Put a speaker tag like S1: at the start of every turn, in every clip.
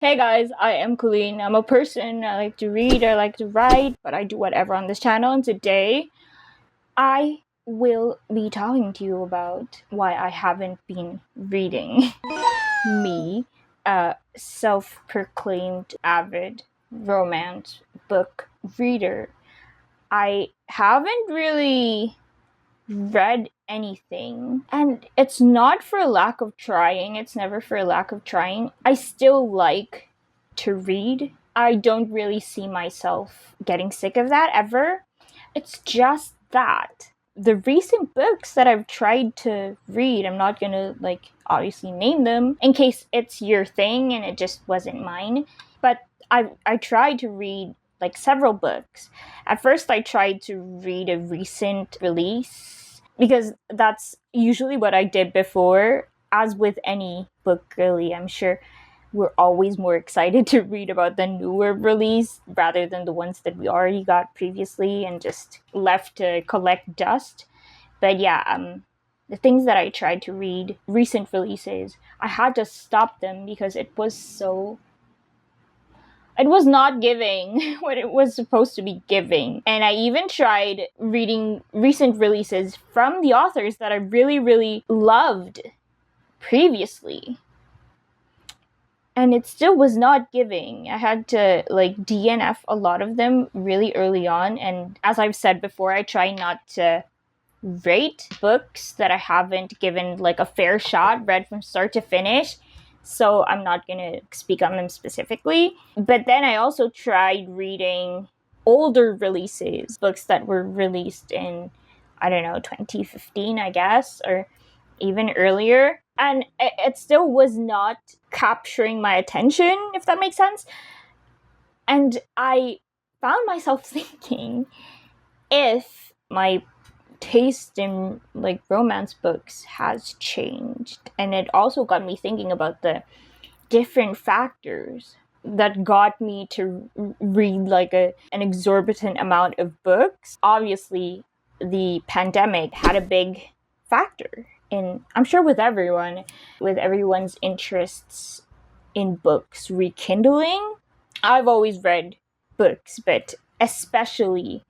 S1: Hey guys, I am Colleen. I'm a person. I like to read, I like to write, but I do whatever on this channel. And today, I will be talking to you about why I haven't been reading. Me, a self proclaimed avid romance book reader, I haven't really read anything. And it's not for a lack of trying, it's never for a lack of trying. I still like to read. I don't really see myself getting sick of that ever. It's just that the recent books that I've tried to read, I'm not gonna obviously name them in case it's your thing and it just wasn't mine. But I tried to read several books. At first I tried to read a recent release because that's usually what I did before. As with any book, really, I'm sure we're always more excited to read about the newer release rather than the ones that we already got previously and just left to collect dust. But yeah, the things that I tried to read, recent releases, I had to stop them because it was not giving what it was supposed to be giving. And I even tried reading recent releases from the authors that I really, really loved previously. And it still was not giving. I had to DNF a lot of them really early on. And as I've said before, I try not to rate books that I haven't given a fair shot, read from start to finish. So I'm not going to speak on them specifically. But then I also tried reading older releases, books that were released in, I don't know, 2015, I guess, or even earlier. And it still was not capturing my attention, if that makes sense. And I found myself thinking, if my taste in romance books has changed, and it also got me thinking about the different factors that got me to read an exorbitant amount of books. Obviously, the pandemic had a big factor in, I'm sure, with everyone's interests in books rekindling. I've always read books, but especially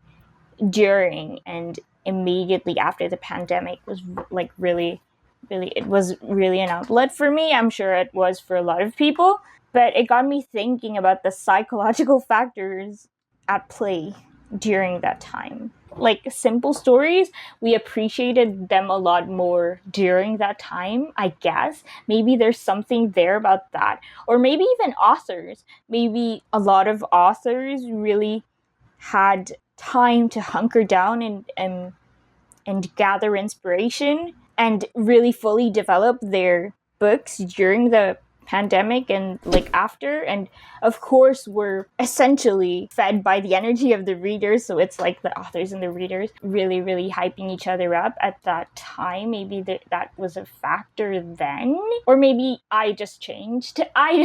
S1: during and immediately after the pandemic was really, it was really an outlet for me. I'm sure it was for a lot of people, but it got me thinking about the psychological factors at play during that time. Simple stories, we appreciated them a lot more during that time, I guess. Maybe there's something there about that. Or maybe even authors. Maybe a lot of authors really had time to hunker down and gather inspiration and really fully develop their books during the pandemic and after, and of course were essentially fed by the energy of the readers. So it's the authors and the readers really, really hyping each other up at that time. Maybe that was a factor then, or maybe I just changed. I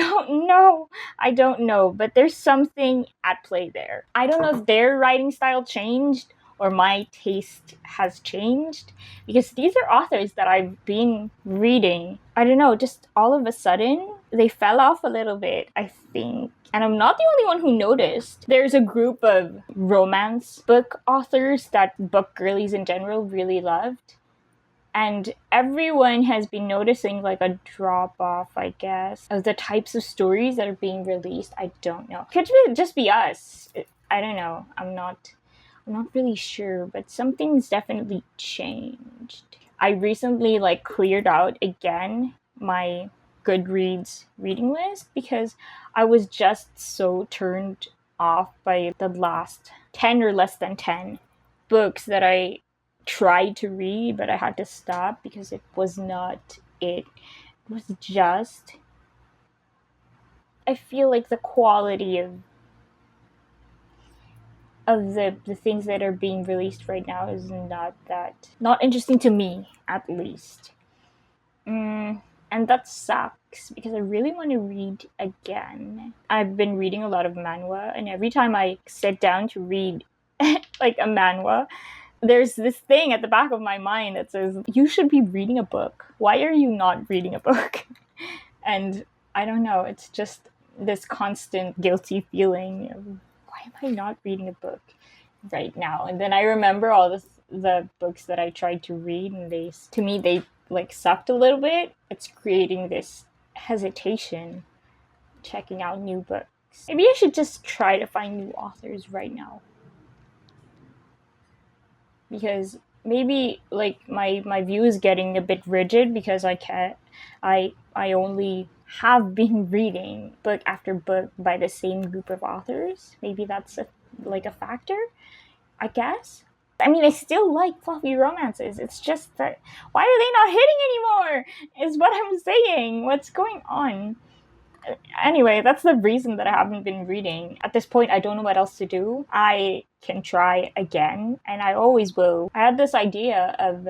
S1: don't know, but there's something at play there. I don't know if their writing style changed or my taste has changed, because these are authors that I've been reading. I don't know, just all of a sudden they fell off a little bit, I think. And I'm not the only one who noticed. There's a group of romance book authors that book girlies in general really loved. And everyone has been noticing a drop off, I guess, of the types of stories that are being released. I don't know. Could just be us. I don't know. I'm not really sure, but something's definitely changed. I recently cleared out again my Goodreads reading list because I was just so turned off by the last 10 or less than 10 books that I tried to read, but I had to stop because it was not it. It was just, I feel the quality of the things that are being released right now is not interesting to me, at least. And that sucks because I really want to read again. I've been reading a lot of manhwa, and every time I sit down to read a manhwa, there's this thing at the back of my mind that says, you should be reading a book. Why are you not reading a book? And I don't know, it's just this constant guilty feeling of, why am I not reading a book right now? And then I remember all the books that I tried to read, and to me they like sucked a little bit. It's creating this hesitation checking out new books. Maybe I should just try to find new authors right now, because maybe like my view is getting a bit rigid because I only have been reading book after book by the same group of authors. Maybe that's a factor, I guess. I mean, I still like fluffy romances. It's just that, why are they not hitting anymore? Is what I'm saying. What's going on? Anyway, that's the reason that I haven't been reading. At this point, I don't know what else to do. I can try again, and I always will. I had this idea of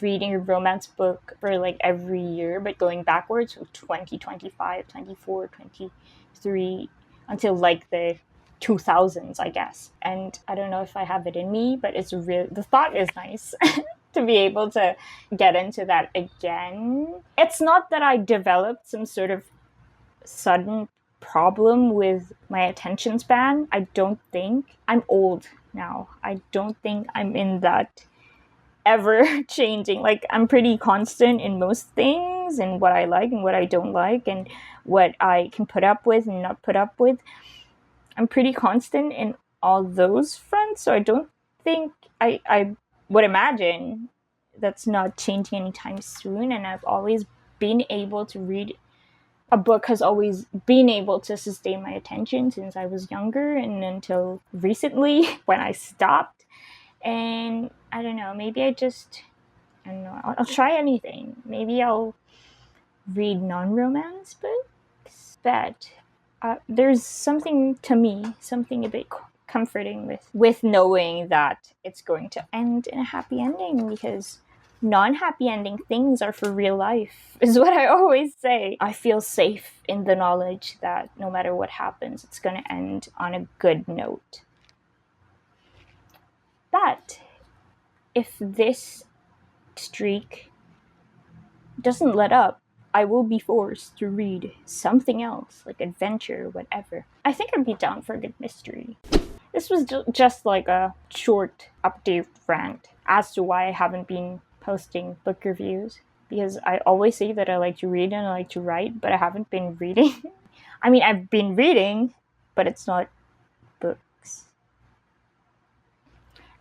S1: reading a romance book for like every year, but going backwards from 2025, 24, 23, until like the 2000s, I guess. And I don't know if I have it in me, but the thought is nice. To be able to get into that again. It's not that I developed some sort of sudden problem with my attention span. I don't think. I'm old now. I don't think I'm in that ever changing. Like, I'm pretty constant in most things, and what I like and what I don't like, and what I can put up with and not put up with. I'm pretty constant in all those fronts, so I don't think I would imagine that's not changing anytime soon. And I've always been able to read. A book has always been able to sustain my attention since I was younger and until recently when I stopped. And I don't know, maybe I don't know, I'll try anything. Maybe I'll read non-romance books, but there's something to me, something a bit comforting with knowing that it's going to end in a happy ending, because non-happy ending things are for real life, is what I always say. I feel safe in the knowledge that no matter what happens, it's going to end on a good note. But if this streak doesn't let up, I will be forced to read something else, like adventure, whatever. I think I'd be down for a good mystery. This was just like a short update rant as to why I haven't been posting book reviews, because I always say that I like to read and I like to write, but I haven't been reading. I mean, I've been reading, but it's not books.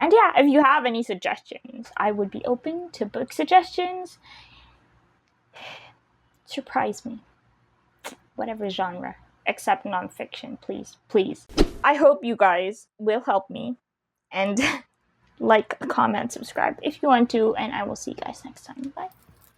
S1: And yeah, if you have any suggestions, I would be open to book suggestions. Surprise me. Whatever genre, except nonfiction, please. I hope you guys will help me and like, comment, subscribe if you want to, and I will see you guys next time. Bye.